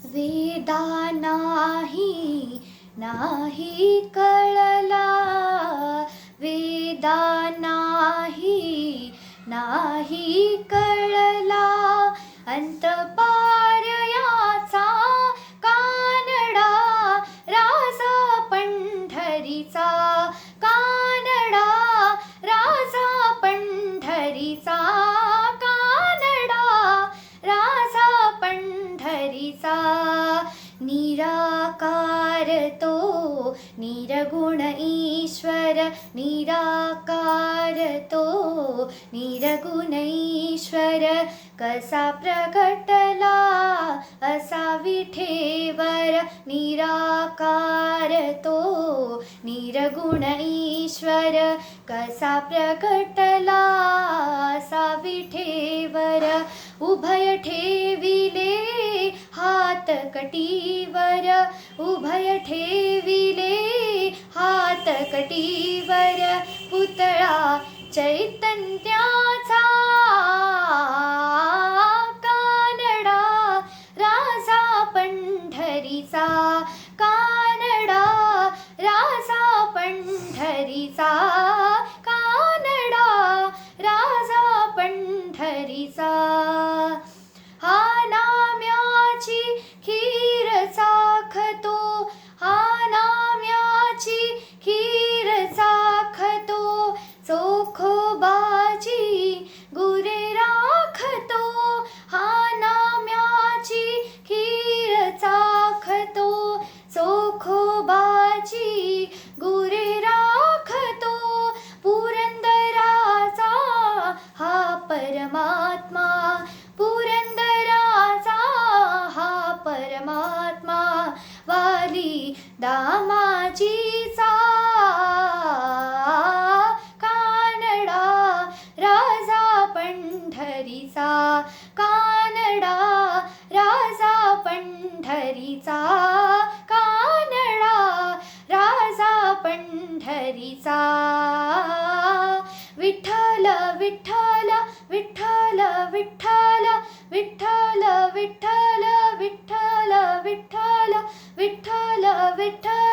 वेदा नाही कळला, वेदा नाही कळला, अंतपार याचा कानडा, राजा पंढरीचा कानडा, राजा पंढरीचा कानडा, राजा पंढरीचा. निराकार तो निर्गुण ईश्वर, निराकार तो निर्गुण ईश्वर, कसा प्रगटला असा विठेवर. निराकार तो निर्गुण ईश्वर, कसा प्रगटला असा विठेवर. उभय ठेविले हात कटीवर, उभय ठेविले हात कटीवर, पुतळा चैतन्याचा कानडा, राजा पंढरीचा कानडा, राजा पंढरीचा कानडा, राजा पंढरीचा. हा नाम्याची खीर चाखतो, हा नाम्याची खीर चाखतो, चोखोबाची गुरे राखतो. हा नाम्याची खीर चाखतो, चोखोबाची गुरे राखतो. पुरंदराचा हा परमात्मा, पुरंदराचा हा परमात्मा, वाली दामाजीचा कानडा, राजा पंढरीचा कानडा, राजा पंढरीचा कानडा, राजा पंढरीचा. विठ्ठल विठ्ठल विठ्ठल विठ्ठल विठ्ठल विठ्ठल विठ्ठल विठ्ठल विठ्ठल विठ्ठल